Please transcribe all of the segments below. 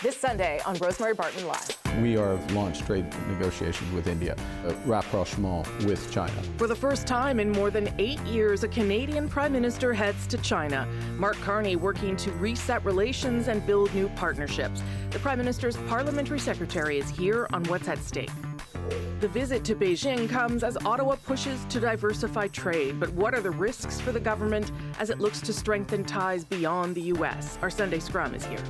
This Sunday on Rosemary Barton Live. We have launched trade negotiations with India, a rapprochement with China. For the first time in more than 8 years, a Canadian Prime Minister heads to China. Mark Carney working to reset relations and build new partnerships. The Prime Minister's parliamentary secretary is here on what's at stake. The visit to Beijing comes as Ottawa pushes to diversify trade. But what are the risks for the government as it looks to strengthen ties beyond the U.S.? Our Sunday Scrum is here.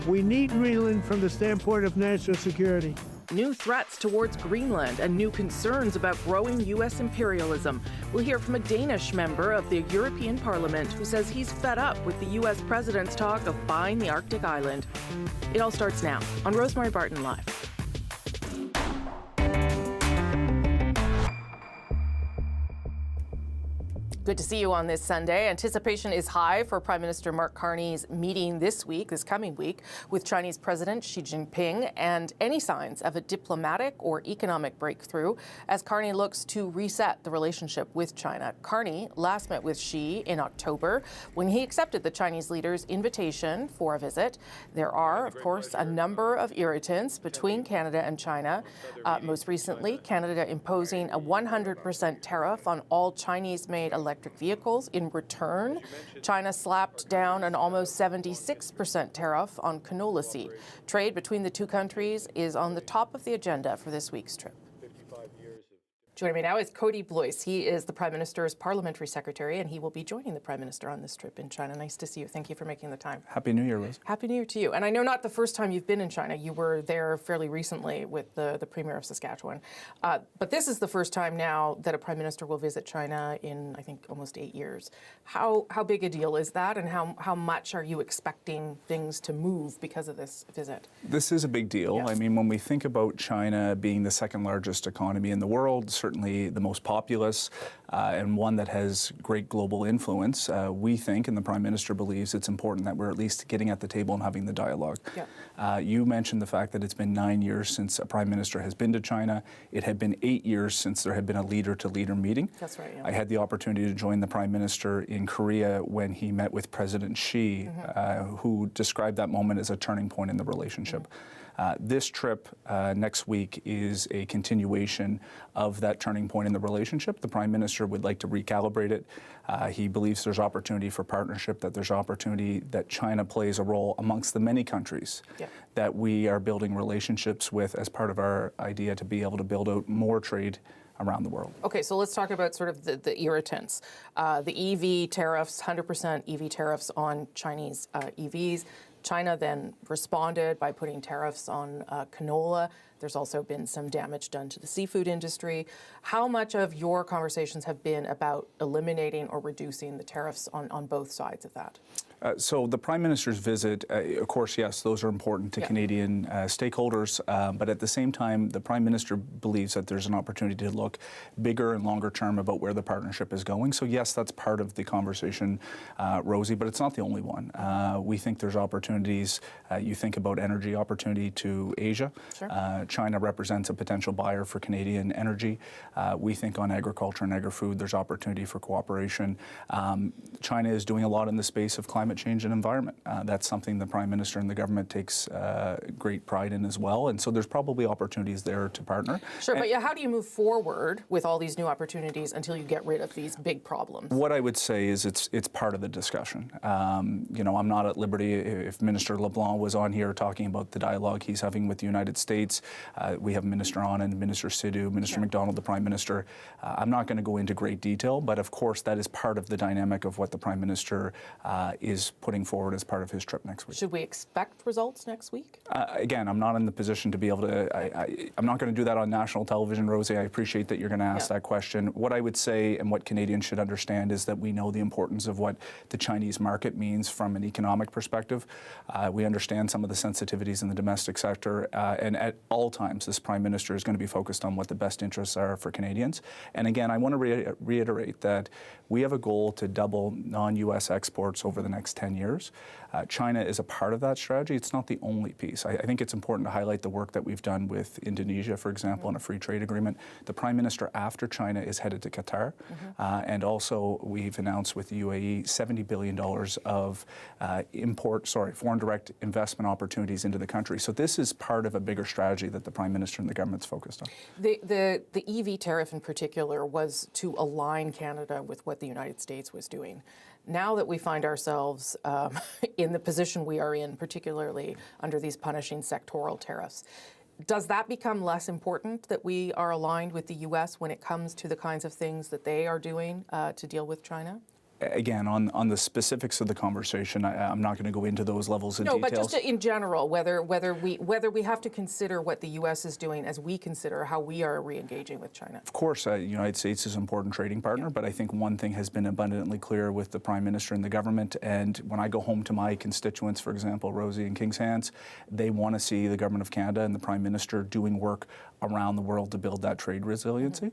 We need Greenland from the standpoint of national security. New threats towards Greenland and new concerns about growing U.S. imperialism. We'll hear from a Danish member of the European Parliament who says he's fed up with the U.S. president's talk of buying the Arctic island. It all starts now on Rosemary Barton Live. Good to see you on this Sunday. Anticipation is high for Prime Minister Mark Carney's meeting this coming week, with Chinese President Xi Jinping, and any signs of a diplomatic or economic breakthrough as Carney looks to reset the relationship with China. Carney last met with Xi in October when he accepted the Chinese leader's invitation for a visit. There are, of course, a number of irritants between Canada and China. Most recently, Canada imposing a 100% tariff on all Chinese-made electric vehicles. In return, China slapped down an almost 76% tariff on canola seed. Trade between the two countries is on the top of the agenda for this week's trip. Joining me now is Cody Blois. He is the Prime Minister's parliamentary secretary, and he will be joining the Prime Minister on this trip in China. Nice to see you. Thank you for making the time. Happy New Year, Rose. Happy New Year to you. And I know not the first time you've been in China. You were there fairly recently with the Premier of Saskatchewan. But this is the first time now that a Prime Minister will visit China in, I think, almost 8 years. How big a deal is that, and how much are you expecting things to move because of this visit? This is a big deal. Yes. I mean, when we think about China being the second largest economy in the world, certainly the most populous, and one that has great global influence, we think, and the Prime Minister believes, it's important that we're at least getting at the table and having the dialogue. Yeah. You mentioned the fact that it's been 9 years since a Prime Minister has been to China. It had been 8 years since there had been a leader-to-leader meeting. That's right, yeah. I had the opportunity to join the Prime Minister in Korea when he met with President Xi, who described that moment as a turning point in the relationship. This trip next week is a continuation of that turning point in the relationship. The Prime Minister would like to recalibrate it. He believes there's opportunity for partnership, that there's opportunity that China plays a role amongst the many countries that we are building relationships with as part of our idea to be able to build out more trade around the world. Okay, so let's talk about sort of the irritants. The EV tariffs, 100% EV tariffs on Chinese EVs. China then responded by putting tariffs on canola. There's also been some damage done to the seafood industry. How much of your conversations have been about eliminating or reducing the tariffs on both sides of that? So the Prime Minister's visit, of course, yes, those are important to Canadian stakeholders, but at the same time, the Prime Minister believes that there's an opportunity to look bigger and longer term about where the partnership is going. So yes, that's part of the conversation, Rosie, but it's not the only one. We think there's opportunities. You think about energy opportunity to Asia. Sure. China represents a potential buyer for Canadian energy. We think on agriculture and agri-food, there's opportunity for cooperation. China is doing a lot in the space of climate change and environment. That's something the Prime Minister and the government takes great pride in as well. And so there's probably opportunities there to partner. Sure, but how do you move forward with all these new opportunities until you get rid of these big problems? What I would say is it's part of the discussion. You know, I'm not at liberty, if Minister LeBlanc was on here talking about the dialogue he's having with the United States, we have Minister Anand, Minister Sidhu, Minister MacDonald, the Prime Minister. I'm not going to go into great detail, but of course that is part of the dynamic of what the Prime Minister is putting forward as part of his trip next week. Should we expect results next week? Again, I'm not in the position to be able to, I'm not going to do that on national television, Rosie. I appreciate that you're going to ask that question. What I would say and what Canadians should understand is that we know the importance of what the Chinese market means from an economic perspective. We understand some of the sensitivities in the domestic sector, and at all times this Prime Minister is going to be focused on what the best interests are for Canadians. And again, I want to reiterate that we have a goal to double non-U.S. exports over the next next 10 years. China is a part of that strategy. It's not the only piece. I think it's important to highlight the work that we've done with Indonesia, for example, on a free trade agreement. The Prime Minister after China is headed to Qatar. And also we've announced with the UAE $70 billion of foreign direct investment opportunities into the country. So this is part of a bigger strategy that the Prime Minister and the government's focused on. The EV tariff in particular was to align Canada with what the United States was doing. Now that we find ourselves in the position we are in, particularly under these punishing sectoral tariffs, does that become less important that we are aligned with the U.S. when it comes to the kinds of things that they are doing to deal with China? Again, on the specifics of the conversation, I'm not going to go into those levels of details. No, but just in general, whether we have to consider what the U.S. is doing as we consider how we are re-engaging with China. Of course, the United States is an important trading partner, but I think one thing has been abundantly clear with the Prime Minister and the government, and when I go home to my constituents, for example, Rosie and King's Hands, they want to see the Government of Canada and the Prime Minister doing work around the world to build that trade resiliency.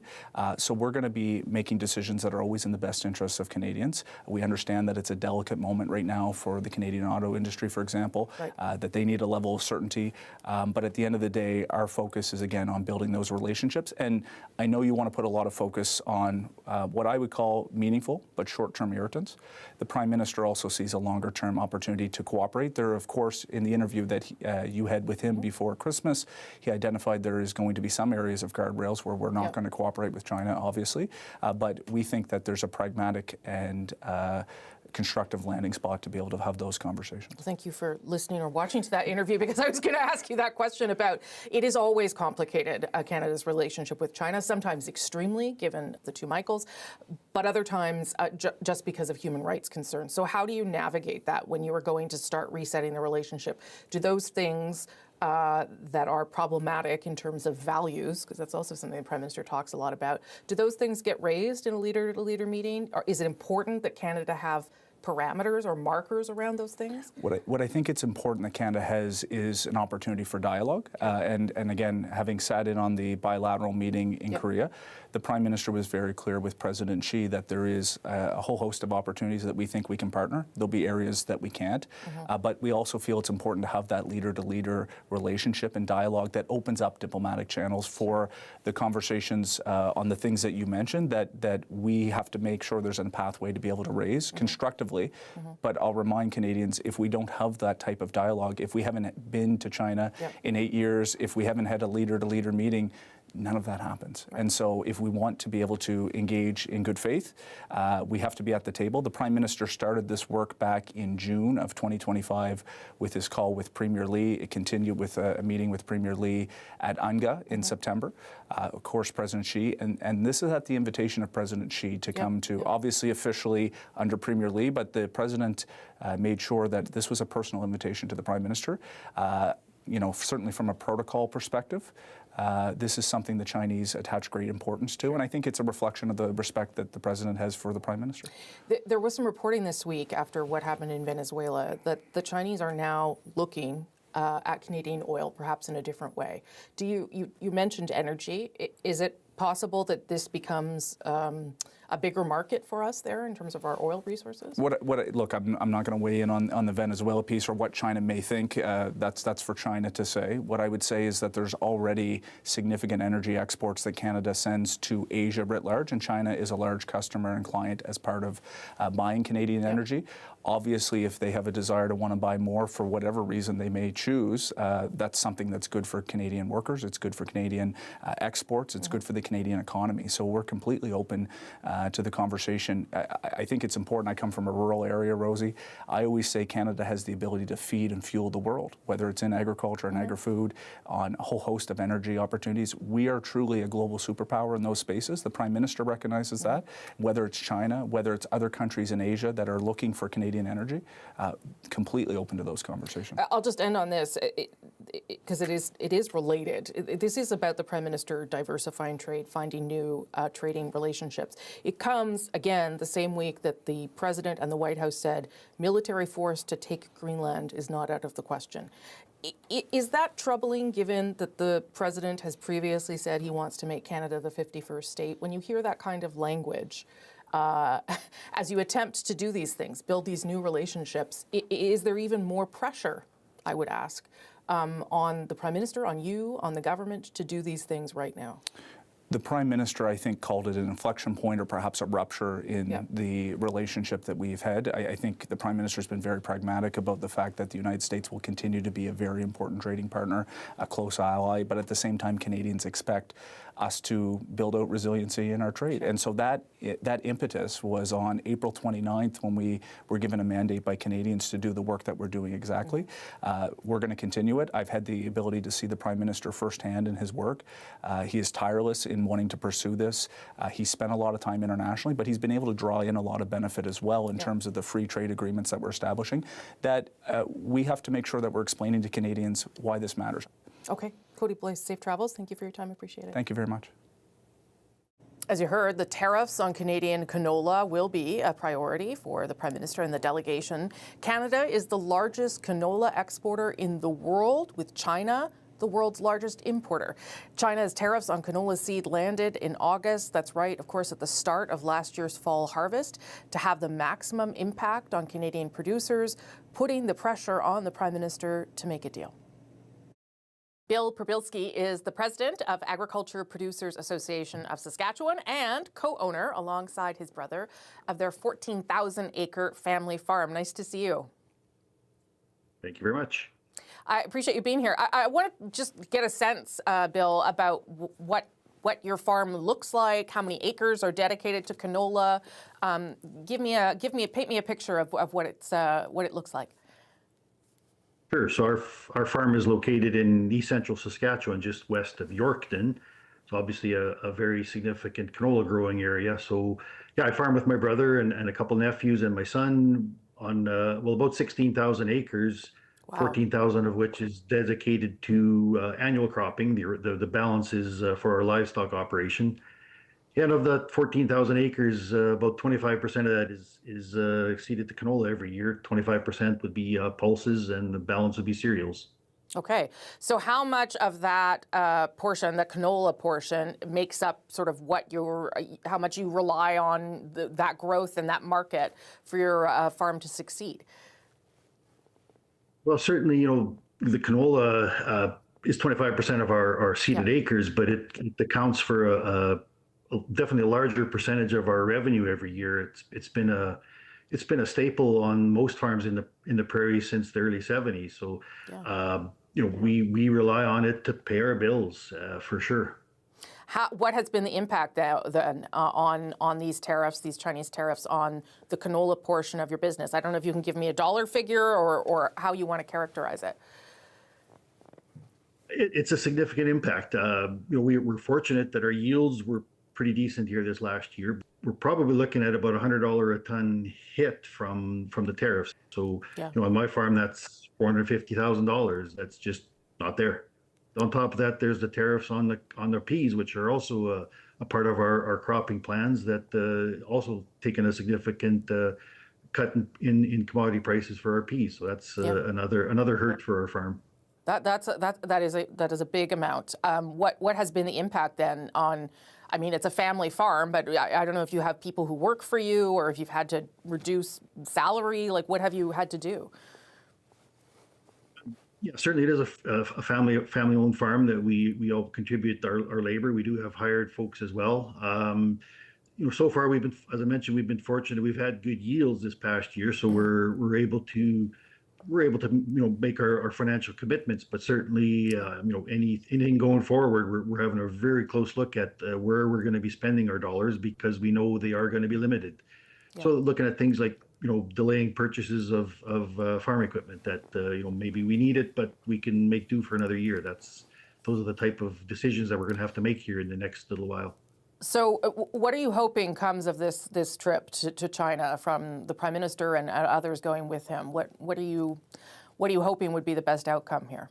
So we're going to be making decisions that are always in the best interests of Canadians. We understand that it's a delicate moment right now for the Canadian auto industry, for example, that they need a level of certainty. But at the end of the day, our focus is, again, on building those relationships. And I know you want to put a lot of focus on what I would call meaningful but short-term irritants. The Prime Minister also sees a longer-term opportunity to cooperate. There, of course, in the interview that you had with him before Christmas, he identified there is going to be some areas of guardrails where we're not going to cooperate with China, obviously. But we think that there's a pragmatic and constructive landing spot to be able to have those conversations. Thank you for listening or watching to that interview, because I was going to ask you that question about, it is always complicated, Canada's relationship with China, sometimes extremely, given the two Michaels, but other times just because of human rights concerns. So how do you navigate that when you are going to start resetting the relationship? Do those things that are problematic in terms of values, because that's also something the Prime Minister talks a lot about, do those things get raised in a leader-to-leader meeting? Or is it important that Canada have parameters or markers around those things? What I think it's important that Canada has is an opportunity for dialogue. And again, having sat in on the bilateral meeting in Korea, the Prime Minister was very clear with President Xi that there is a whole host of opportunities that we think we can partner. There'll be areas that we can't. But we also feel it's important to have that leader-to-leader relationship and dialogue that opens up diplomatic channels for the conversations on the things that you mentioned that we have to make sure there's a pathway to be able to raise constructively. But I'll remind Canadians, if we don't have that type of dialogue, if we haven't been to China in 8 years, if we haven't had a leader-to-leader meeting, none of that happens. And so if we want to be able to engage in good faith, we have to be at the table. The Prime Minister started this work back in June of 2025 with his call with Premier Lee. It continued with a meeting with Premier Lee at UNGA in September. Of course, President Xi, and this is at the invitation of President Xi to come to, obviously officially under Premier Lee, but the President made sure that this was a personal invitation to the Prime Minister. Certainly from a protocol perspective, this is something the Chinese attach great importance to, and I think it's a reflection of the respect that the President has for the Prime Minister. There was some reporting this week after what happened in Venezuela that the Chinese are now looking at Canadian oil perhaps in a different way. You mentioned energy. Is it possible that this becomes a bigger market for us there in terms of our oil resources? Look, I'm not going to weigh in on the Venezuela piece or what China may think. That's for China to say. What I would say is that there's already significant energy exports that Canada sends to Asia writ large, and China is a large customer and client as part of buying Canadian energy. Obviously, if they have a desire to want to buy more for whatever reason they may choose, that's something that's good for Canadian workers. It's good for Canadian exports. It's good for the Canadian economy. So we're completely open to the conversation. I think it's important. I come from a rural area, Rosie. I always say Canada has the ability to feed and fuel the world, whether it's in agriculture and agri-food, on a whole host of energy opportunities. We are truly a global superpower in those spaces. The Prime Minister recognizes that, whether it's China, whether it's other countries in Asia that are looking for Canadian energy, completely open to those conversations. I'll just end on this, because it is related. This is about the Prime Minister diversifying trade, finding new trading relationships. It comes, again, the same week that the President and the White House said military force to take Greenland is not out of the question. Is that troubling, given that the President has previously said he wants to make Canada the 51st state? When you hear that kind of language, as you attempt to do these things, build these new relationships, is there even more pressure, I would ask, on the Prime Minister, on you, on the government to do these things right now? The Prime Minister, I think, called it an inflection point or perhaps a rupture in the relationship that we've had. I think the Prime Minister has been very pragmatic about the fact that the United States will continue to be a very important trading partner, a close ally, but at the same time, Canadians expect us to build out resiliency in our trade. And so that impetus was on April 29th when we were given a mandate by Canadians to do the work that we're doing exactly. We're going to continue it. I've had the ability to see the Prime Minister firsthand in his work. He is tireless in wanting to pursue this. He spent a lot of time internationally, but he's been able to draw in a lot of benefit as well in terms of the free trade agreements that we're establishing, that we have to make sure that we're explaining to Canadians why this matters. Okay. Cody Blaise, safe travels. Thank you for your time. Appreciate it. Thank you very much. As you heard, the tariffs on Canadian canola will be a priority for the Prime Minister and the delegation. Canada is the largest canola exporter in the world, with China the world's largest importer. China's tariffs on canola seed landed in August. That's right, of course, at the start of last year's fall harvest, to have the maximum impact on Canadian producers, putting the pressure on the Prime Minister to make a deal. Bill Probilski is the president of Agriculture Producers Association of Saskatchewan and co-owner, alongside his brother, of their 14,000-acre family farm. Nice to see you. Thank you very much. I appreciate you being here. I want to just get a sense, Bill, about what your farm looks like, how many acres are dedicated to canola. Paint me a picture of what it looks like. Sure. So our farm is located in east central Saskatchewan, just west of Yorkton. So obviously a very significant canola growing area. So yeah, I farm with my brother and a couple nephews and my son on about 16,000 acres. Wow. 14,000 of which is dedicated to annual cropping. The balance is for our livestock operation. And of that 14,000 acres, about 25% of that is seeded to canola every year. 25% would be pulses, and the balance would be cereals. Okay, so how much of that portion, the canola portion, makes up sort of how much you rely on that growth and that market for your farm to succeed? Well, certainly, the canola is 25% of our seeded acres, but it accounts for definitely a larger percentage of our revenue every year. It's been a staple on most farms in the prairie since the early 70s. So, we rely on it to pay our bills for sure. What has been the impact then on these tariffs, these Chinese tariffs, on the canola portion of your business? I don't know if you can give me a dollar figure or how you want to characterize it. It's a significant impact. We're fortunate that our yields were pretty decent here this last year. We're probably looking at about $100 a ton hit from the tariffs. So, on my farm, that's $450,000. That's just not there. On top of that, there's the tariffs on the peas, which are also a part of our cropping plans, that also taken a significant cut in commodity prices for our peas. So that's another hurt for our farm. That is a big amount. What has been the impact then on? I mean, it's a family farm, but I don't know if you have people who work for you or if you've had to reduce salary. Like, what have you had to do? Yeah, certainly it is a family-owned farm that we all contribute our labor. We do have hired folks as well. So far as I mentioned, we've been fortunate. We've had good yields this past year, so we're able to make our financial commitments. But certainly, anything going forward, we're having a very close look at where we're going to be spending our dollars, because we know they are going to be limited. Yeah. So looking at things like delaying purchases of farm equipment that maybe we need it, but we can make do for another year. Those are the type of decisions that we're going to have to make here in the next little while. So what are you hoping comes of this trip to China from the Prime Minister and others going with him? What are you hoping would be the best outcome here?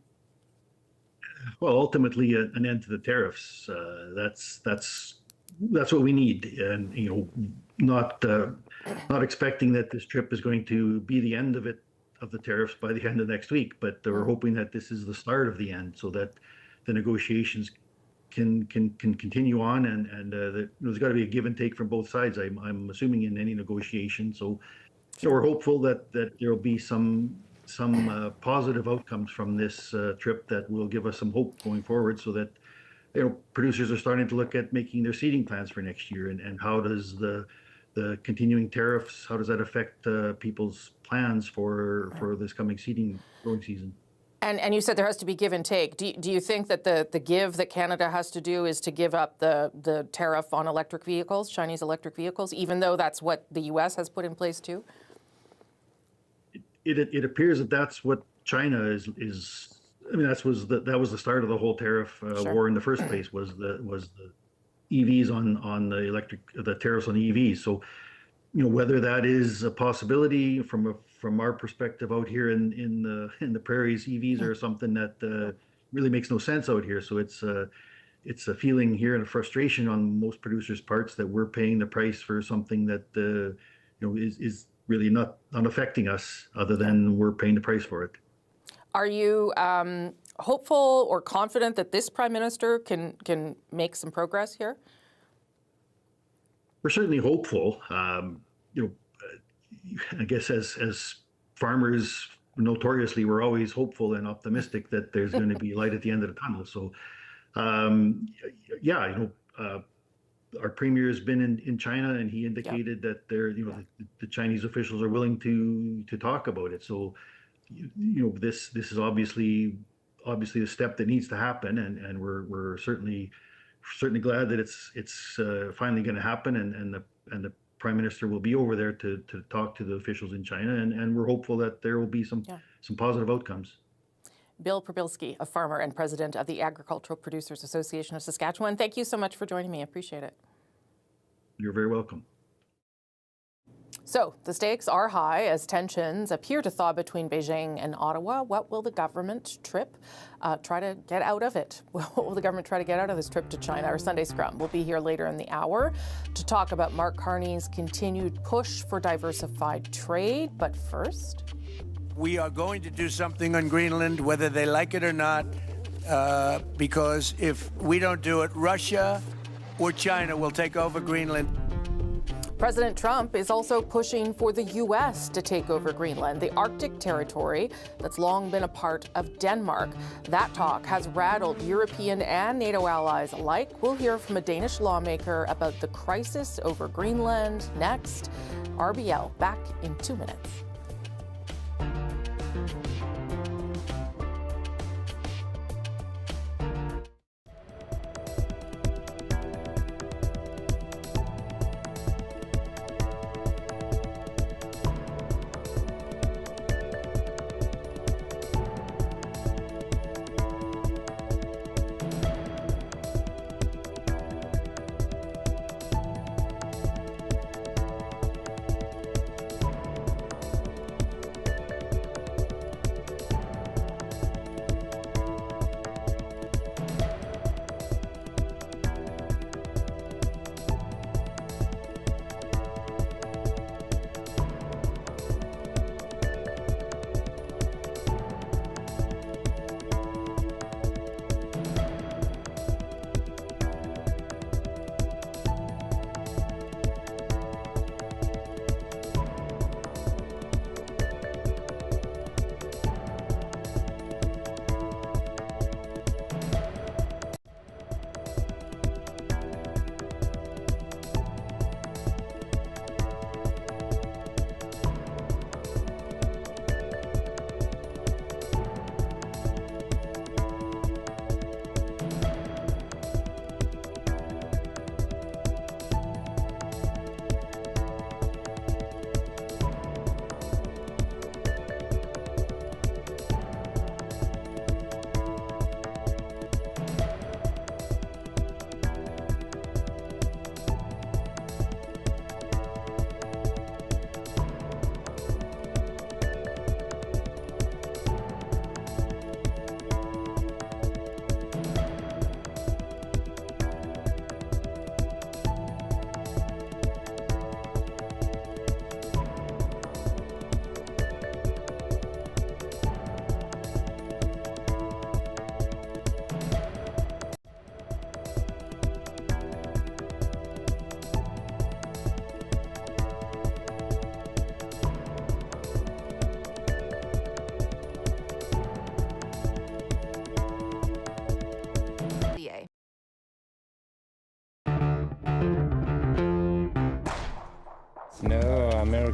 Well, ultimately, an end to the tariffs. That's what we need, and not expecting that this trip is going to be the end of the tariffs by the end of next week, but we're hoping that this is the start of the end, so that the negotiations can continue on, and there's got to be a give and take from both sides. I'm assuming in any negotiation. So we're hopeful that there will be some positive outcomes from this trip that will give us some hope going forward, so that producers are starting to look at making their seeding plans for next year, and how does the continuing tariffs, how does that affect people's plans for this coming growing season? And you said there has to be give and take. Do you think that the give that Canada has to do is to give up the tariff on electric vehicles, Chinese electric vehicles, even though that's what the U.S. has put in place too? It appears that that's what China is. I mean, that was the start of the whole tariff war in the first place. Was the EVs on the tariffs on EVs. So, whether that is a possibility from our perspective out here in the prairies, EVs are something that really makes no sense out here. So it's a feeling here and a frustration on most producers' parts that we're paying the price for something that is really not affecting us, other than we're paying the price for it. Are you hopeful or confident that this Prime Minister can make some progress here? We're certainly hopeful. I guess as farmers, notoriously, we're always hopeful and optimistic that there's going to be light at the end of the tunnel. So, our premier has been in China, and he indicated that the Chinese officials are willing to talk about it. So, this is obviously a step that needs to happen, and we're certainly glad that it's finally going to happen, and the Prime Minister will be over there to talk to the officials in China, and we're hopeful that there will be some positive outcomes. Bill Probilski, a farmer and president of the Agricultural Producers Association of Saskatchewan, thank you so much for joining me. I appreciate it. You're very welcome. So the stakes are high as tensions appear to thaw between Beijing and Ottawa. What will the government try to get out of it? What will the government try to get out of this trip to China? Our Sunday Scrum will be here later in the hour to talk about Mark Carney's continued push for diversified trade. But first, we are going to do something on Greenland, whether they like it or not, because if we don't do it, Russia or China will take over Greenland. President Trump is also pushing for the U.S. to take over Greenland, the Arctic territory that's long been a part of Denmark. That talk has rattled European and NATO allies alike. We'll hear from a Danish lawmaker about the crisis over Greenland next. RBL back in 2 minutes.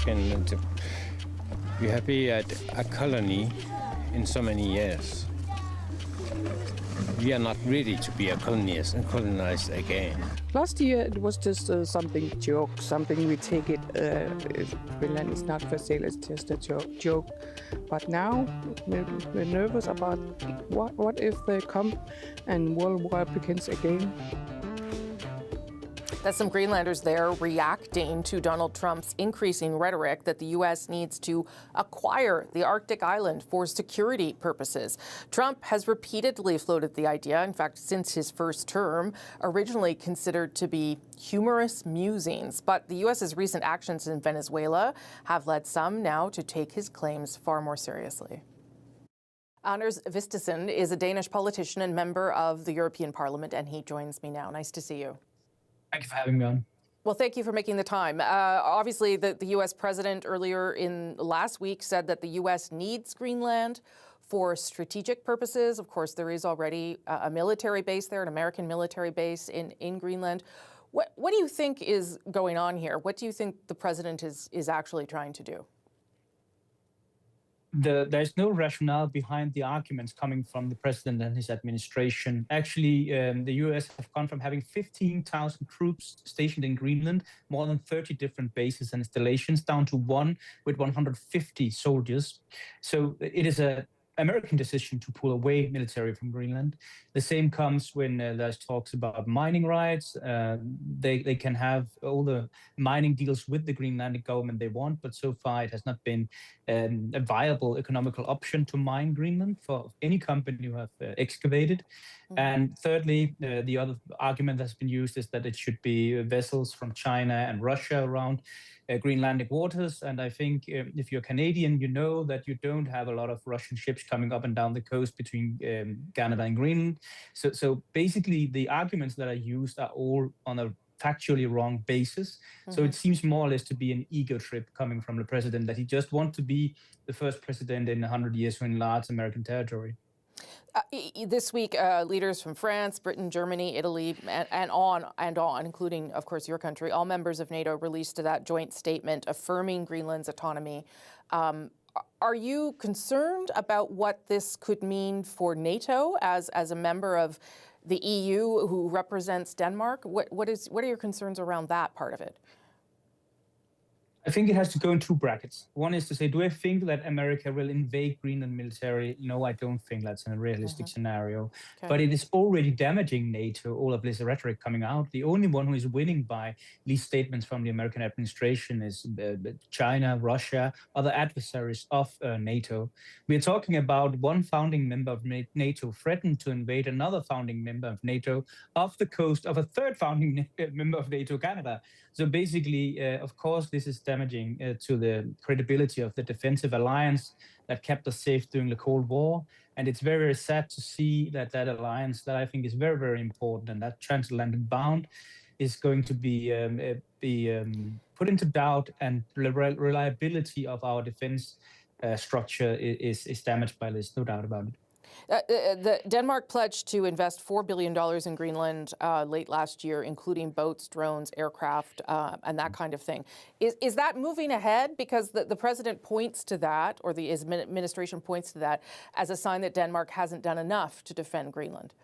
American to be happy at a colony in so many years. We are not ready to be a colonized again. Last year it was just something joke, something we take it. Greenland is not for sale; it's just a joke. But now we're nervous about what if they come and World War begins again. That's some Greenlanders there reacting to Donald Trump's increasing rhetoric that the U.S. needs to acquire the Arctic island for security purposes. Trump has repeatedly floated the idea, in fact, since his first term, originally considered to be humorous musings. But the U.S.'s recent actions in Venezuela have led some now to take his claims far more seriously. Anders Vistisen is a Danish politician and member of the European Parliament, and he joins me now. Nice to see you. Thank you for having me on. Well, thank you for making the time. Obviously, the U.S. president earlier in last week said that the U.S. needs Greenland for strategic purposes. Of course, there is already a military base there, an American military base in Greenland. What do you think is going on here? What do you think the president is actually trying to do? There's no rationale behind the arguments coming from the president and his administration. Actually, the U.S. have gone from having 15,000 troops stationed in Greenland, more than 30 different bases and installations, down to one with 150 soldiers. So it is an American decision to pull away military from Greenland. The same comes when there's talks about mining rights. They can have all the mining deals with the Greenlandic government they want, but so far it has not been a viable economical option to mine Greenland for any company who have excavated. Mm-hmm. And thirdly, the other argument that's been used is that it should be vessels from China and Russia around Greenlandic waters. And I think if you're Canadian, you know that you don't have a lot of Russian ships coming up and down the coast between Canada and Greenland. So basically, the arguments that are used are all on a factually wrong basis. Mm-hmm. So it seems more or less to be an ego trip coming from the president, that he just wants to be the first president in 100 years to enlarge American territory. This week, leaders from France, Britain, Germany, Italy, and on, including, of course, your country, all members of NATO released that joint statement affirming Greenland's autonomy. Are you concerned about what this could mean for NATO as a member of the EU who represents Denmark? What are your concerns around that part of it? I think it has to go in two brackets. One is to say, do I think that America will invade Greenland military? No, I don't think that's a realistic scenario. Okay. But it is already damaging NATO, all of this rhetoric coming out. The only one who is winning by these statements from the American administration is China, Russia, other adversaries of NATO. We're talking about one founding member of NATO threatened to invade another founding member of NATO off the coast of a third founding member of NATO, Canada. So basically, of course, this is damaging to the credibility of the defensive alliance that kept us safe during the Cold War. And it's very, very sad to see that alliance that I think is very, very important and that transatlantic bond is going to be put into doubt, and the reliability of our defense structure is damaged by this, no doubt about it. The Denmark pledged to invest $4 billion in Greenland late last year, including boats, drones, aircraft, and that kind of thing. Is that moving ahead? Because the president points to that, or the administration points to that, as a sign that Denmark hasn't done enough to defend Greenland.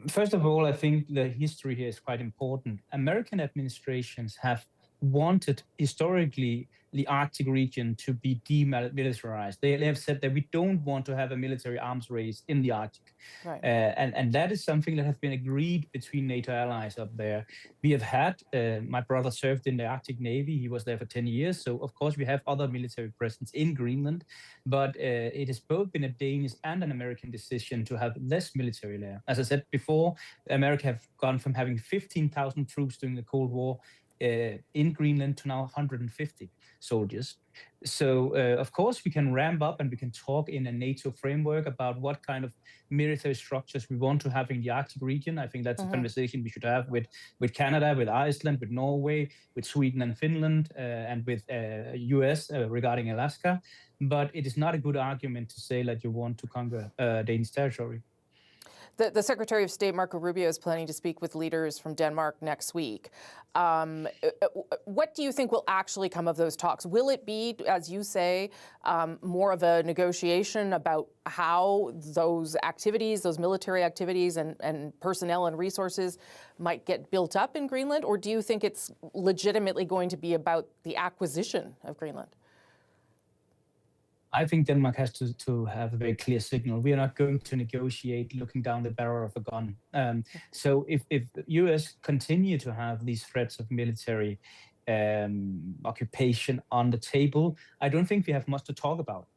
First of all, I think the history here is quite important. American administrations have wanted historically the Arctic region to be demilitarized. They have said that we don't want to have a military arms race in the Arctic. Right. And that is something that has been agreed between NATO allies up there. We have had, my brother served in the Arctic Navy. He was there for 10 years. So, of course, we have other military presence in Greenland. But it has both been a Danish and an American decision to have less military there. As I said before, America have gone from having 15,000 troops during the Cold War in Greenland to now 150 soldiers. So, of course, we can ramp up and we can talk in a NATO framework about what kind of military structures we want to have in the Arctic region. I think that's a conversation we should have with Canada, with Iceland, with Norway, with Sweden and Finland, and with US regarding Alaska. But it is not a good argument to say that you want to conquer Danish territory. The Secretary of State, Marco Rubio, is planning to speak with leaders from Denmark next week. What do you think will actually come of those talks? Will it be, as you say, more of a negotiation about how those activities, those military activities and personnel and resources might get built up in Greenland? Or do you think it's legitimately going to be about the acquisition of Greenland? I think Denmark has to have a very clear signal. We are not going to negotiate looking down the barrel of a gun. So if the US continue to have these threats of military occupation on the table, I don't think we have much to talk about.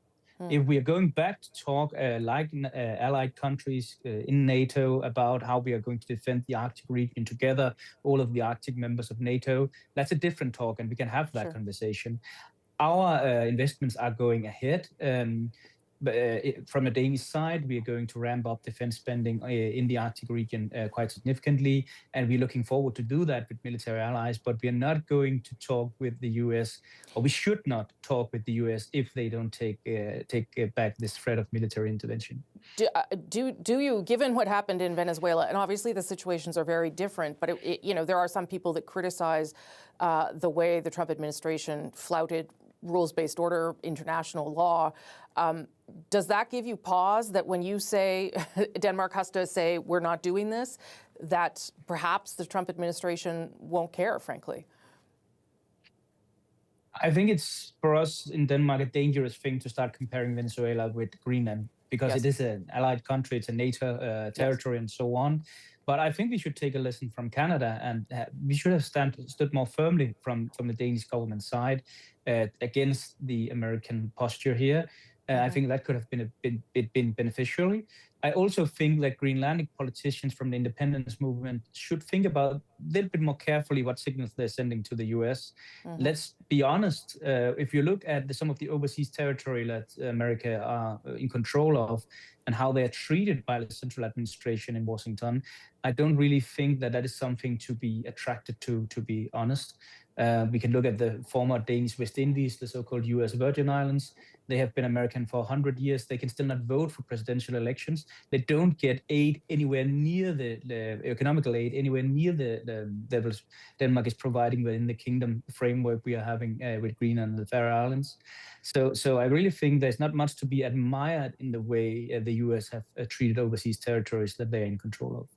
If we are going back to talk like allied countries in NATO about how we are going to defend the Arctic region together, all of the Arctic members of NATO, that's a different talk, and we can have that conversation. Our investments are going ahead. From a Danish side, we are going to ramp up defense spending in the Arctic region quite significantly, and we're looking forward to do that with military allies, but we are not going to talk with the US, or we should not talk with the US if they don't take back this threat of military intervention. Do you, given what happened in Venezuela, and obviously the situations are very different, but there are some people that criticize the way the Trump administration flouted rules-based order, international law. Does that give you pause that when you say Denmark has to say we're not doing this, that perhaps the Trump administration won't care, frankly? I think it's, for us in Denmark, a dangerous thing to start comparing Venezuela with Greenland, because it is an allied country, it's a NATO territory and so on. But I think we should take a lesson from Canada, and we should have stood more firmly from the Danish government side against the American posture here. I think that could have been beneficial. I also think that Greenlandic politicians from the independence movement should think about a little bit more carefully what signals they're sending to the US. Let's be honest, if you look at some of the overseas territory that America are in control of and how they're treated by the central administration in Washington, I don't really think that is something to be attracted to be honest. We can look at the former Danish West Indies, the so-called US Virgin Islands. They have been American for 100 years. They can still not vote for presidential elections. They don't get aid anywhere near the economical aid, anywhere near the levels Denmark is providing within the kingdom framework we are having with Greenland and the Faroe Islands. So I really think there's not much to be admired in the way the US have treated overseas territories that they're in control of.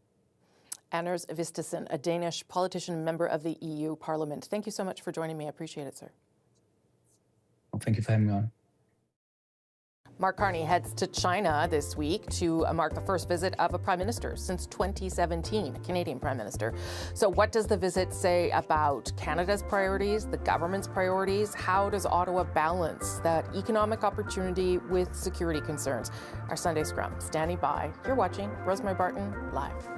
Anders Vistisen, a Danish politician and member of the EU Parliament. Thank you so much for joining me. I appreciate it, sir. Well, thank you for having me on. Mark Carney heads to China this week to mark the first visit of a prime minister since 2017, a Canadian prime minister. So what does the visit say about Canada's priorities, the government's priorities? How does Ottawa balance that economic opportunity with security concerns? Our Sunday Scrum standing by. You're watching Rosemary Barton live.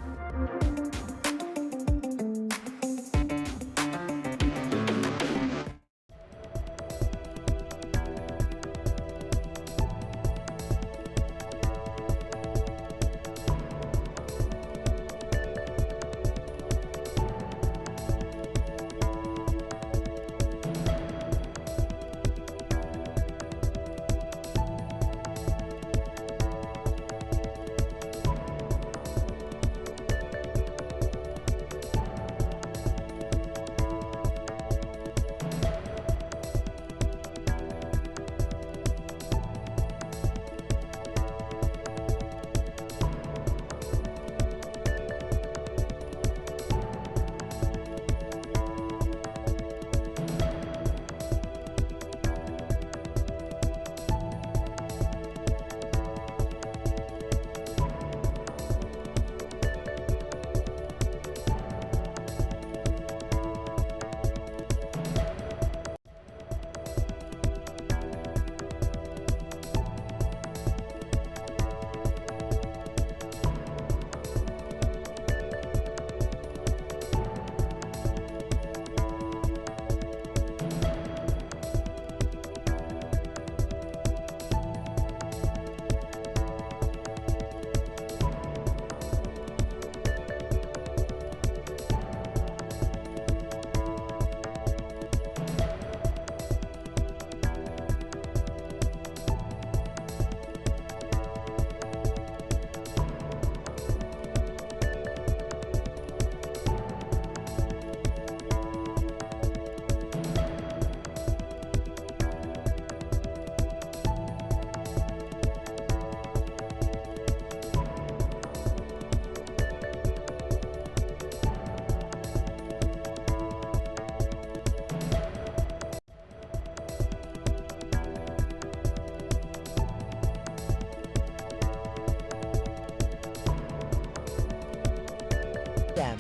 a.m.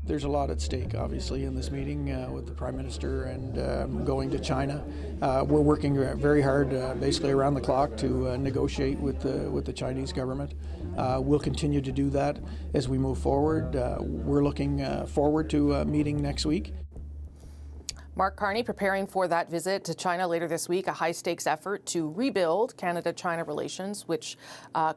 There's a lot at stake, obviously, in this meeting with the Prime Minister and going to China. We're working very hard, basically around the clock, to negotiate with the Chinese government. We'll continue to do that as we move forward. We're looking forward to a meeting next week. Mark Carney preparing for that visit to China later this week, a high-stakes effort to rebuild Canada-China relations, which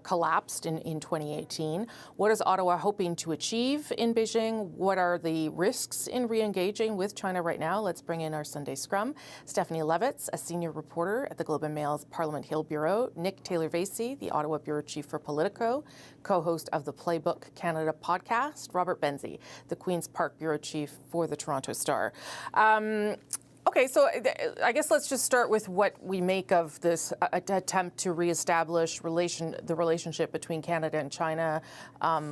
collapsed in 2018. What is Ottawa hoping to achieve in Beijing? What are the risks in re-engaging with China right now? Let's bring in our Sunday Scrum. Stephanie Levitz, a senior reporter at the Globe and Mail's Parliament Hill Bureau. Nick Taylor-Vasey, the Ottawa Bureau Chief for Politico, co-host of the Playbook Canada podcast. Robert Benzie, the Queen's Park Bureau Chief for the Toronto Star. Okay, so I guess let's just start with what we make of this attempt to reestablish the relationship between Canada and China,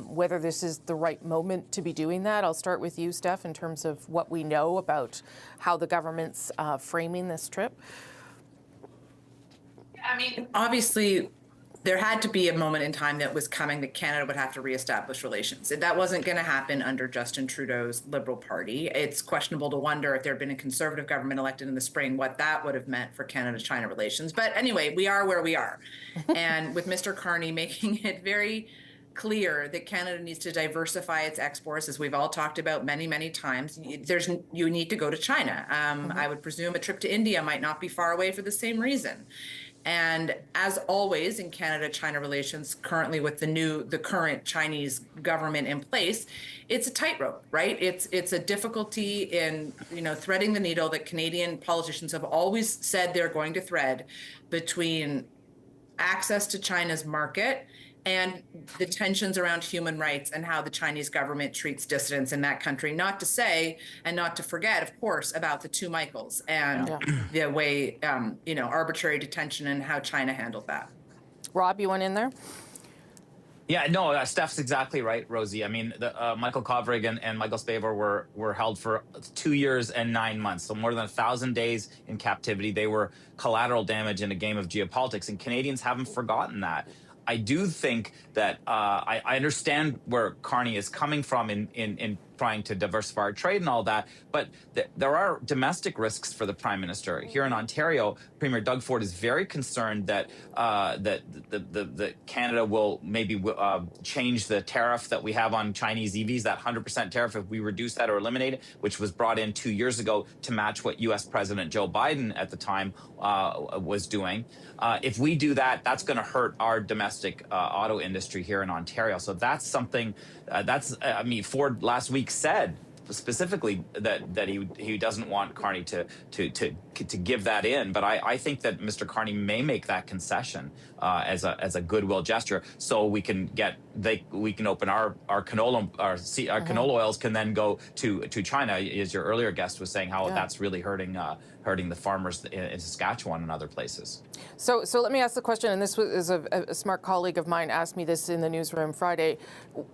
whether this is the right moment to be doing that. I'll start with you, Steph, in terms of what we know about how the government's framing this trip. I mean, obviously, there had to be a moment in time that was coming that Canada would have to reestablish relations. That wasn't going to happen under Justin Trudeau's Liberal Party. It's questionable to wonder if there had been a Conservative government elected in the spring, what that would have meant for Canada-China relations. But anyway, we are where we are. And with Mr. Carney making it very clear that Canada needs to diversify its exports, as we've all talked about many, many times, you need to go to China. I would presume a trip to India might not be far away for the same reason. And as always in Canada-China relations, currently with the current Chinese government in place, it's a tightrope, right? It's a difficulty in threading the needle that Canadian politicians have always said they're going to thread between access to China's market and the tensions around human rights and how the Chinese government treats dissidents in that country. Not to say and not to forget, of course, about the two Michaels and the way, arbitrary detention and how China handled that. Rob, you want in there? Yeah, no, Steph's exactly right, Rosie. I mean, Michael Kovrig and Michael Spavor were held for 2 years and 9 months, so more than 1,000 days in captivity. They were collateral damage in a game of geopolitics, and Canadians haven't forgotten that. I do think that I understand where Carney is coming from in trying to diversify our trade and all that, but there are domestic risks for the Prime Minister. Here in Ontario, Premier Doug Ford is very concerned that that Canada will maybe change the tariff that we have on Chinese EVs, that 100% tariff, if we reduce that or eliminate it, which was brought in 2 years ago to match what U.S. President Joe Biden at the time was doing. If we do that, that's going to hurt our domestic auto industry here in Ontario. So that's something Ford last week said specifically that he doesn't want Carney to give that in, but I think that Mr. Carney may make that concession as a goodwill gesture, so we can open our canola oils can then go to China, as your earlier guest was saying, how that's really hurting the farmers in Saskatchewan and other places. So let me ask the question, and this was a smart colleague of mine asked me this in the newsroom Friday.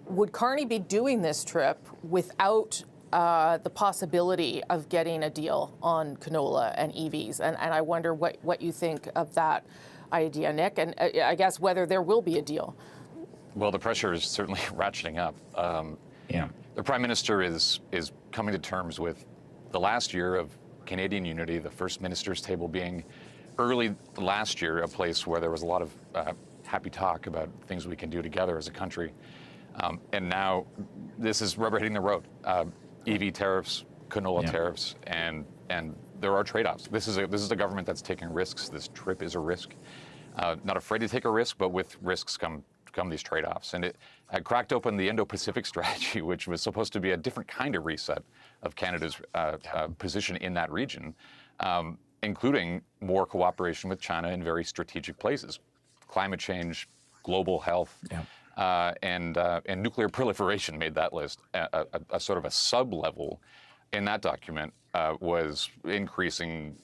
Would Carney be doing this trip without the possibility of getting a deal on canola and EVs? And I wonder what you think of that idea, Nick, and I guess whether there will be a deal. Well, the pressure is certainly ratcheting up. The Prime Minister is coming to terms with the last year of Canadian unity, the first ministers' table being early last year, a place where there was a lot of happy talk about things we can do together as a country. And now this is rubber hitting the road. EV tariffs, canola tariffs, and there are trade-offs. This is a government that's taking risks. This trip is a risk. Not afraid to take a risk, but with risks come these trade-offs. And it cracked open the Indo-Pacific strategy, which was supposed to be a different kind of reset of Canada's position in that region, including more cooperation with China in very strategic places. Climate change, global health, and nuclear proliferation made that list. A sort of a sub-level in that document was increasing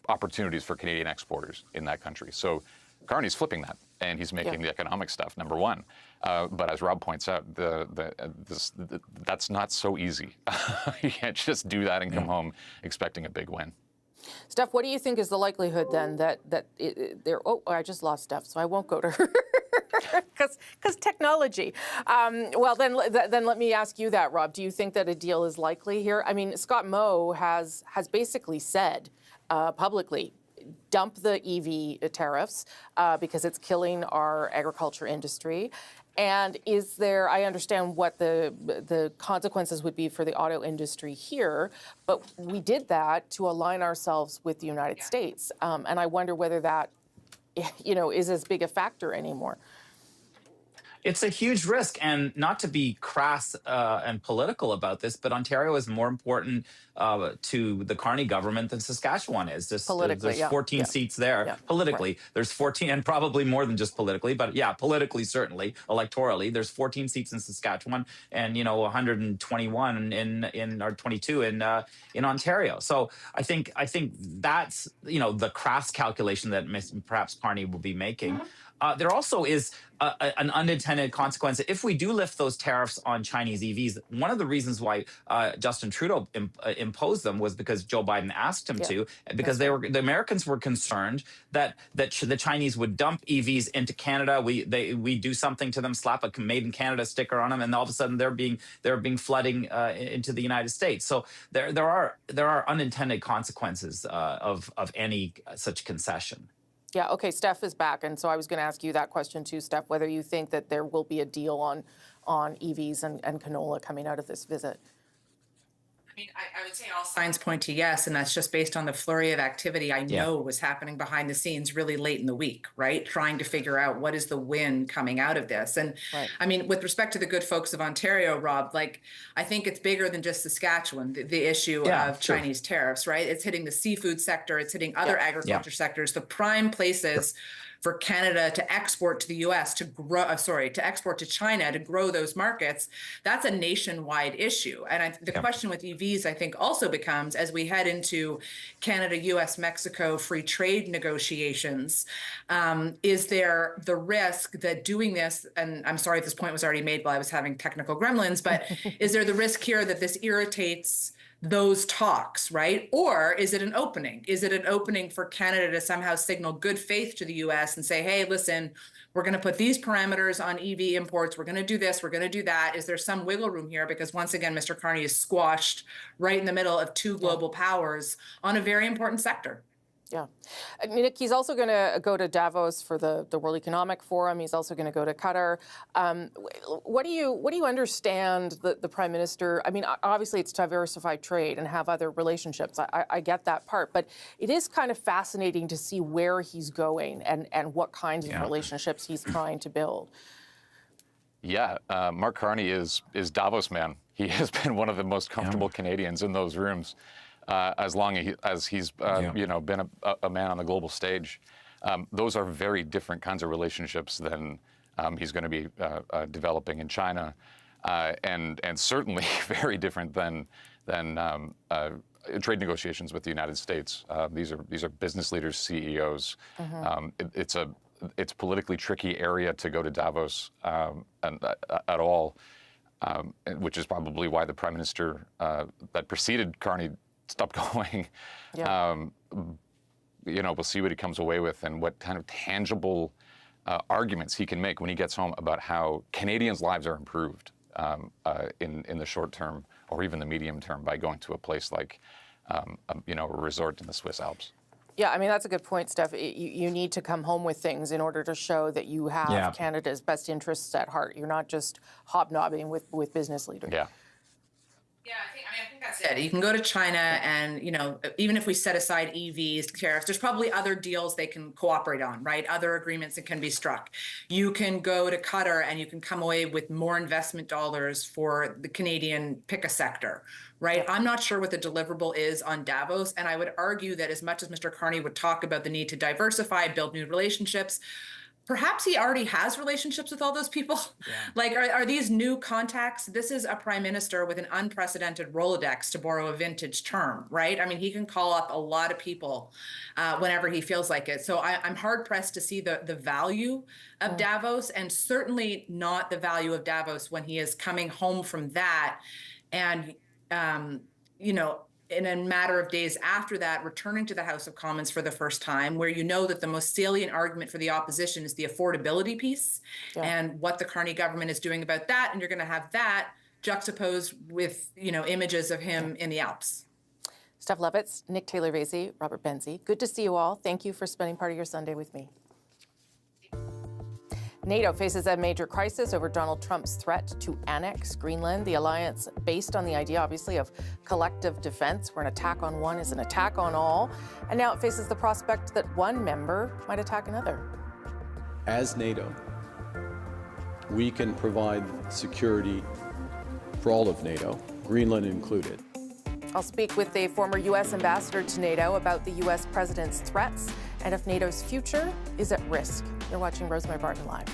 opportunities for Canadian exporters in that country. So Carney's flipping that, and he's making the economic stuff number one. But as Rob points out, that's not so easy. You can't just do that and come home expecting a big win. Steph, what do you think is the likelihood then that there? Oh, I just lost Steph, so I won't go to her because technology. Well, then let me ask you that, Rob. Do you think that a deal is likely here? I mean, Scott Moe has basically said publicly, dump the EV tariffs because it's killing our agriculture industry. And is there, I understand what the consequences would be for the auto industry here, but we did that to align ourselves with the United States. And I wonder whether that, is as big a factor anymore. It's a huge risk, and not to be crass and political about this, but Ontario is more important to the Carney government than Saskatchewan is. Politically, there's 14 seats there. Politically, right. There's 14, and probably more than just politically, but yeah, politically certainly, electorally, there's 14 seats in Saskatchewan, and 121 in or 22 in Ontario. So I think that's the crass calculation that perhaps Carney will be making. There also is an unintended consequence. If we do lift those tariffs on Chinese EVs, one of the reasons why Justin Trudeau imposed them was because Joe Biden asked him to, because the Americans were concerned that the Chinese would dump EVs into Canada. We do something to them, slap a Made in Canada sticker on them, and all of a sudden they're being flooding into the United States. So there are unintended consequences of any such concession. Yeah, okay, Steph is back, and so I was going to ask you that question too, Steph, whether you think that there will be a deal on EVs and canola coming out of this visit. I mean, I would say all signs point to yes, and that's just based on the flurry of activity I know was happening behind the scenes really late in the week, right? Trying to figure out what is the win coming out of this. And I mean, with respect to the good folks of Ontario, Rob, I think it's bigger than just Saskatchewan, the issue of Chinese tariffs, right? It's hitting the seafood sector, it's hitting other agriculture sectors, the prime places for Canada to export to the U.S. to export to China to grow those markets. That's a nationwide issue. And the question with EVs, I think, also becomes, as we head into Canada, U.S., Mexico free trade negotiations, is there the risk that doing this, and I'm sorry if this point was already made while I was having technical gremlins, but is there the risk here that this irritates those talks, right? Or is it an opening? Is it an opening for Canada to somehow signal good faith to the US and say, hey, listen, we're going to put these parameters on EV imports. We're going to do this. We're going to do that. Is there some wiggle room here? Because once again, Mr. Carney is squashed right in the middle of two global powers on a very important sector. Yeah. Nick, he's also going to go to Davos for the World Economic Forum. He's also going to go to Qatar. What do you understand the Prime Minister? I mean, obviously it's diversify trade and have other relationships. I get that part. But it is kind of fascinating to see where he's going and what kinds of relationships he's trying to build. Yeah, Mark Carney is Davos man. He has been one of the most comfortable Canadians in those rooms. As long as he's been a man on the global stage. Those are very different kinds of relationships than he's going to be developing in China, and certainly very different than trade negotiations with the United States. These are business leaders, CEOs. It's a politically tricky area to go to Davos at all, which is probably why the Prime Minister that preceded Carney stopped going. We'll see what he comes away with and what kind of tangible arguments he can make when he gets home about how Canadians' lives are improved in the short term or even the medium term by going to a place like a resort in the Swiss Alps. Yeah, I mean, that's a good point, Steph. You need to come home with things in order to show that you have Canada's best interests at heart. You're not just hobnobbing with business leaders. Yeah, I think that's it. You can go to China and, even if we set aside EVs, tariffs, there's probably other deals they can cooperate on, right? Other agreements that can be struck. You can go to Qatar and you can come away with more investment dollars for the Canadian pick-a sector, right? I'm not sure what the deliverable is on Davos. And I would argue that as much as Mr. Carney would talk about the need to diversify, build new relationships, perhaps he already has relationships with all those people. Are these new contacts? This is a prime minister with an unprecedented Rolodex, to borrow a vintage term, right? I mean, he can call up a lot of people whenever he feels like it. So I'm hard pressed to see the value of Davos, and certainly not the value of Davos when he is coming home from that. And, in a matter of days after that, returning to the House of Commons for the first time, where you know that the most salient argument for the opposition is the affordability piece and what the Carney government is doing about that. And you're going to have that juxtaposed with, images of him in the Alps. Steph Levitz, Nick Taylor-Vasey, Robert Benzie. Good to see you all. Thank you for spending part of your Sunday with me. NATO faces a major crisis over Donald Trump's threat to annex Greenland. The alliance, based on the idea, obviously, of collective defense, where an attack on one is an attack on all. And now it faces the prospect that one member might attack another. As NATO, we can provide security for all of NATO, Greenland included. I'll speak with the former U.S. ambassador to NATO about the U.S. president's threats and if NATO's future is at risk. You're watching Rosemary Barton Live.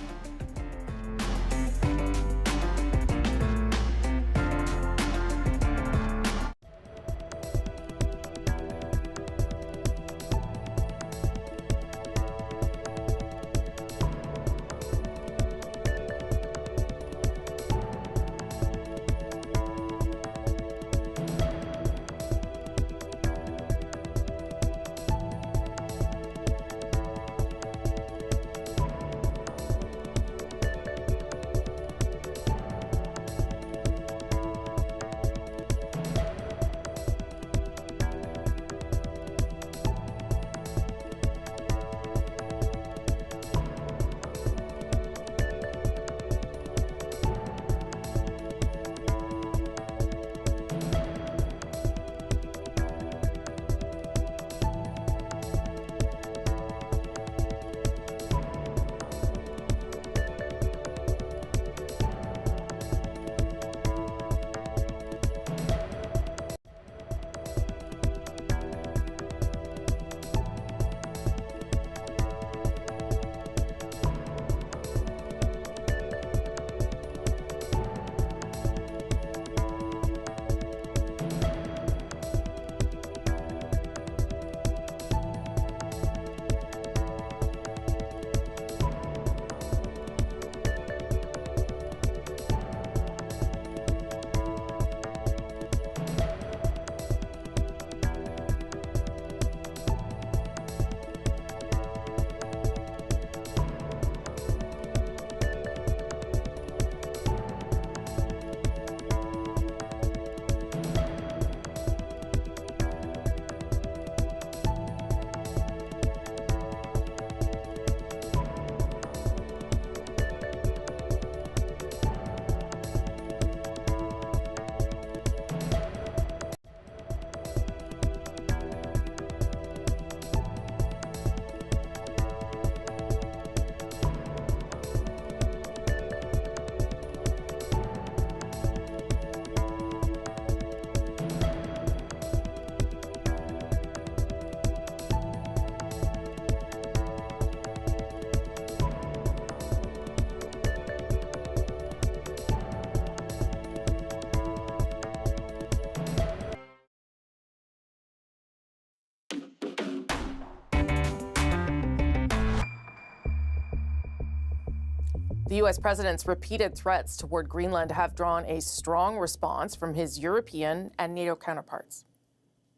The U.S. president's repeated threats toward Greenland have drawn a strong response from his European and NATO counterparts.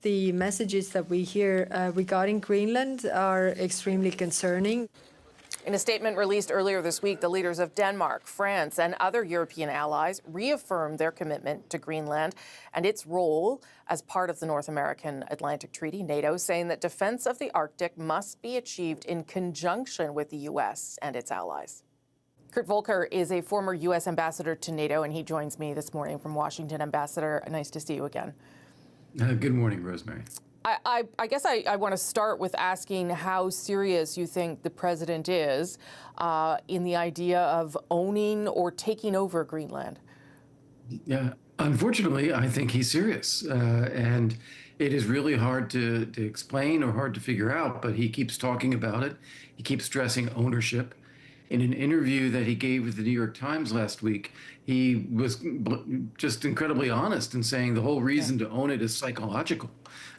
The messages that we hear regarding Greenland are extremely concerning. In a statement released earlier this week, the leaders of Denmark, France, and other European allies reaffirmed their commitment to Greenland and its role as part of the North American Atlantic Treaty, NATO, saying that defense of the Arctic must be achieved in conjunction with the U.S. and its allies. Kurt Volker is a former U.S. ambassador to NATO, and he joins me this morning from Washington. Ambassador, nice to see you again. Good morning, Rosemary. I guess I want to start with asking how serious you think the president is in the idea of owning or taking over Greenland. Yeah, unfortunately, I think he's serious. And it is really hard to explain or hard to figure out, but he keeps talking about it. He keeps stressing ownership. In an interview that he gave with the New York Times last week, he was just incredibly honest in saying the whole reason to own it is psychological.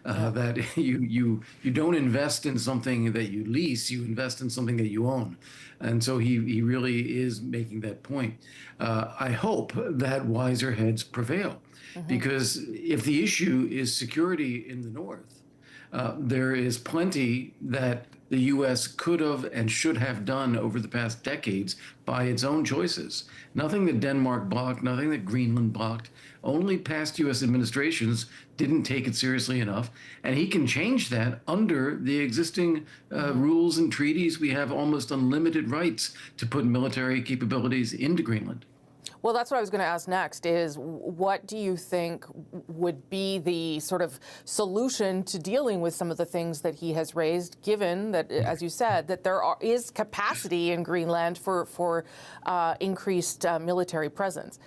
That you don't invest in something that you lease, you invest in something that you own. And so he really is making that point. I hope that wiser heads prevail, because if the issue is security in the North, there is plenty that the U.S. could have and should have done over the past decades by its own choices. Nothing that Denmark blocked, nothing that Greenland blocked. Only past U.S. administrations didn't take it seriously enough. And he can change that under the existing rules and treaties. We have almost unlimited rights to put military capabilities into Greenland. Well, that's what I was going to ask next, is what do you think would be the sort of solution to dealing with some of the things that he has raised, given that, as you said, that there is capacity in Greenland for increased military presence?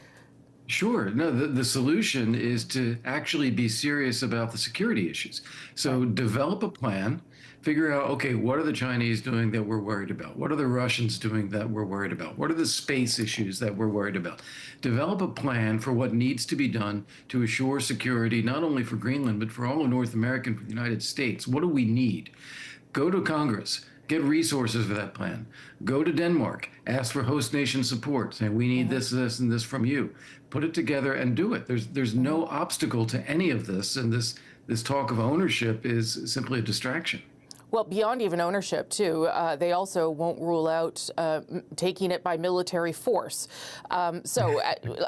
Sure. No, the solution is to actually be serious about the security issues. So develop a plan, figure out, okay, what are the Chinese doing that we're worried about? What are the Russians doing that we're worried about? What are the space issues that we're worried about? Develop a plan for what needs to be done to assure security, not only for Greenland, but for all of North America and for the United States. What do we need? Go to Congress. Get resources for that plan. Go to Denmark, ask for host nation support, say we need this, this, and this from you. Put it together and do it. There's no obstacle to any of this, and this talk of ownership is simply a distraction. Well, beyond even ownership, too, they also won't rule out taking it by military force. So,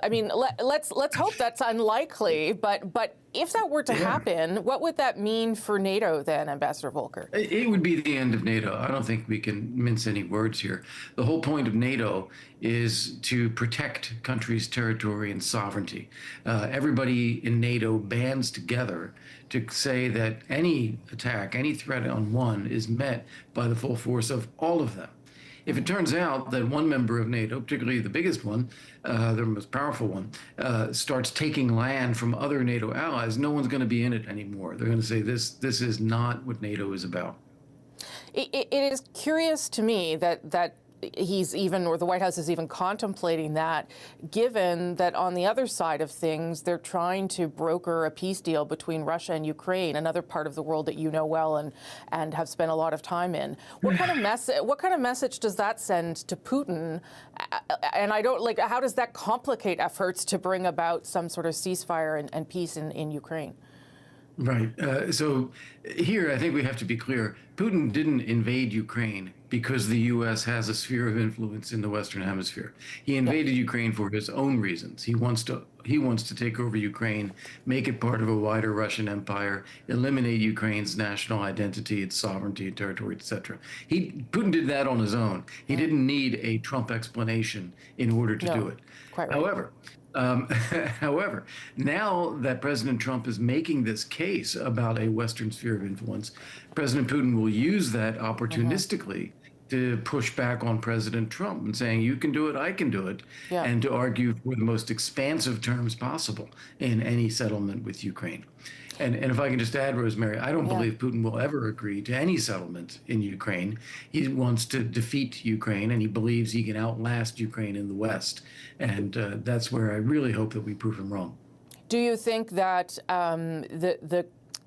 I mean, let's hope that's unlikely. But if that were to happen, what would that mean for NATO then, Ambassador Volker? It would be the end of NATO. I don't think we can mince any words here. The whole point of NATO is to protect countries' territory and sovereignty. Everybody in NATO bands together to say that any attack, any threat on one is met by the full force of all of them. If it turns out that one member of NATO, particularly the biggest one, the most powerful one, starts taking land from other NATO allies, no one's going to be in it anymore. They're going to say this is not what NATO is about. It is curious to me that he's even, or the White House is even contemplating that, given that on the other side of things, they're trying to broker a peace deal between Russia and Ukraine, another part of the world that you know well and have spent a lot of time in. What kind of message does that send to Putin? And how does that complicate efforts to bring about some sort of ceasefire and peace in Ukraine? Right. So here, I think we have to be clear. Putin didn't invade Ukraine because the U.S. has a sphere of influence in the Western Hemisphere. He invaded Ukraine for his own reasons. He wants to take over Ukraine, make it part of a wider Russian empire, eliminate Ukraine's national identity, its sovereignty, territory, etc. Putin did that on his own. He didn't need a Trump explanation in order to do it. Quite right. However, now that President Trump is making this case about a Western sphere of influence, President Putin will use that opportunistically to push back on President Trump and saying, you can do it, I can do it, and to argue for the most expansive terms possible in any settlement with Ukraine. And if I can just add, Rosemary, I don't believe Putin will ever agree to any settlement in Ukraine. He wants to defeat Ukraine, and he believes he can outlast Ukraine in the West. And that's where I really hope that we prove him wrong. Do you think that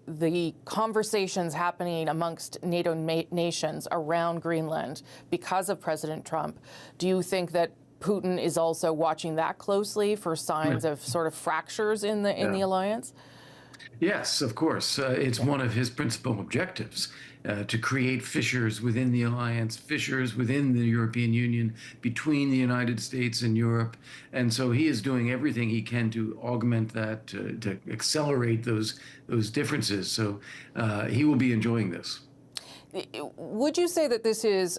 the conversations happening amongst NATO nations around Greenland because of President Trump, do you think that Putin is also watching that closely for signs of sort of fractures in the alliance? Yes, of course. It's one of his principal objectives, to create fissures within the alliance, fissures within the European Union, between the United States and Europe. And so he is doing everything he can to augment that, to accelerate those differences. So he will be enjoying this. Would you say that this is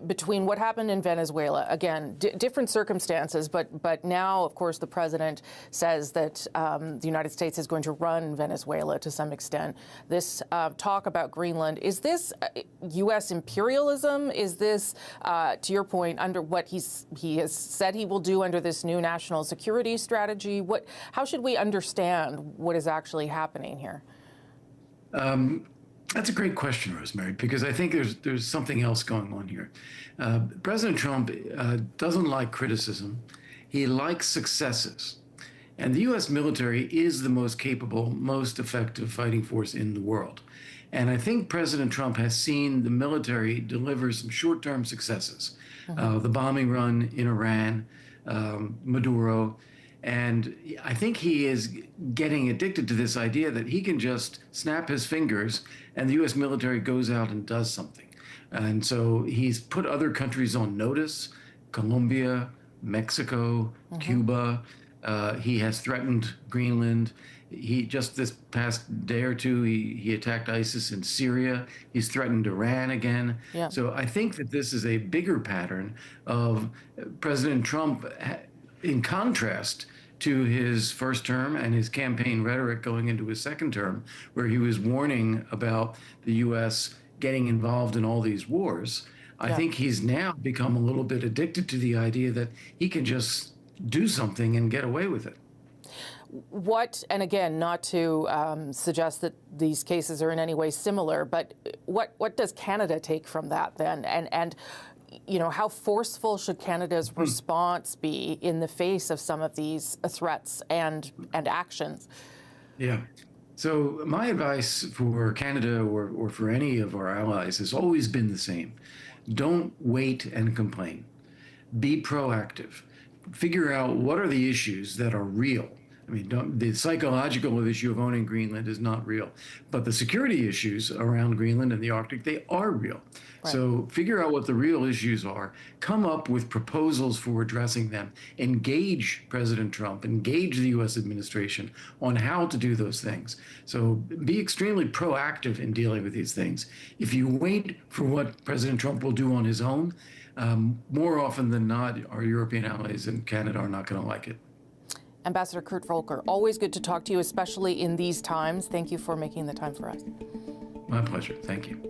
between what happened in Venezuela, again, different circumstances, but now, of course, the president says that the United States is going to run Venezuela to some extent. This talk about Greenland, is this U.S. imperialism? Is this, to your point, under what he has said he will do under this new national security strategy? How should we understand what is actually happening here? That's a great question, Rosemary, because I think there's something else going on here. President Trump doesn't like criticism. He likes successes. And the U.S. military is the most capable, most effective fighting force in the world. And I think President Trump has seen the military deliver some short-term successes. The bombing run in Iran, Maduro. And I think he is getting addicted to this idea that he can just snap his fingers and the U.S. military goes out and does something. And so he's put other countries on notice, Colombia, Mexico, Cuba. He has threatened Greenland. He just this past day or two, he attacked ISIS in Syria. He's threatened Iran again. Yeah. So I think that this is a bigger pattern of President Trump, in contrast to his first term and his campaign rhetoric going into his second term, where he was warning about the U.S. getting involved in all these wars. I think he's now become a little bit addicted to the idea that he can just do something and get away with it. What, and again, not to suggest that these cases are in any way similar, but what does Canada take from that then? And you know, how forceful should Canada's response be in the face of some of these threats and actions? Yeah. So my advice for Canada or for any of our allies has always been the same. Don't wait and complain. Be proactive. Figure out what are the issues that are real. I mean, the psychological issue of owning Greenland is not real, but the security issues around Greenland and the Arctic, they are real. Right. So figure out what the real issues are, come up with proposals for addressing them, engage President Trump, engage the U.S. administration on how to do those things. So be extremely proactive in dealing with these things. If you wait for what President Trump will do on his own, more often than not, our European allies and Canada are not going to like it. Ambassador Kurt Volker, always good to talk to you, especially in these times. Thank you for making the time for us. My pleasure. Thank you.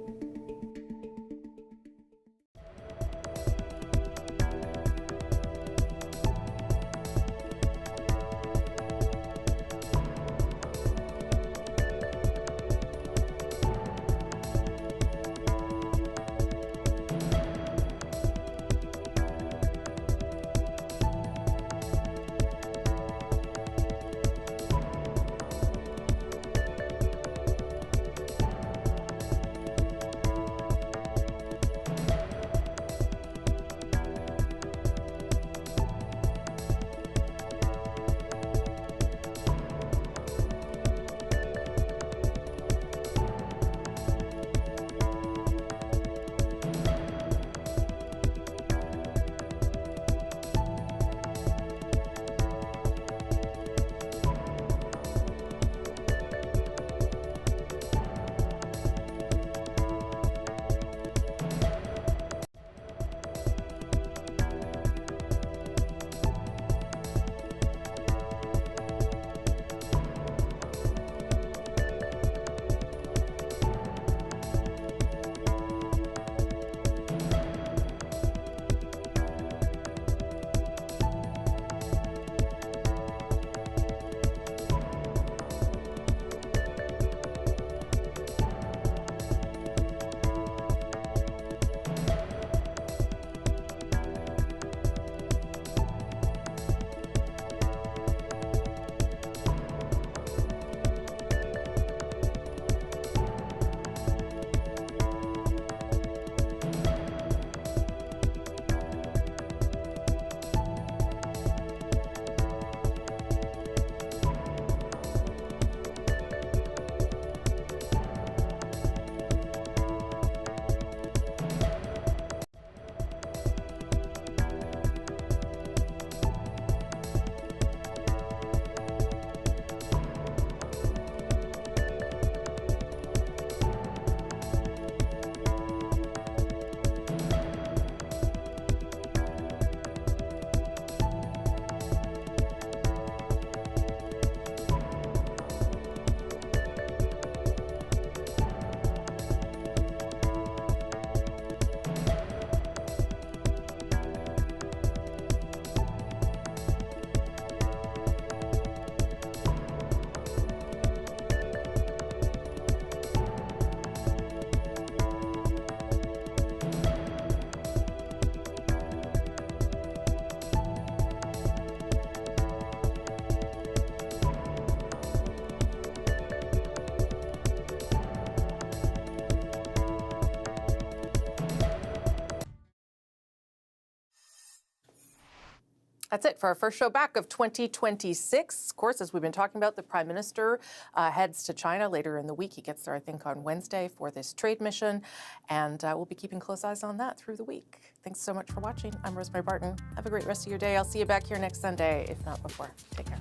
That's it for our first show back of 2026. Of course, as we've been talking about, the Prime Minister heads to China later in the week. He gets there, I think, on Wednesday for this trade mission. And we'll be keeping close eyes on that through the week. Thanks so much for watching. I'm Rosemary Barton. Have a great rest of your day. I'll see you back here next Sunday, if not before. Take care.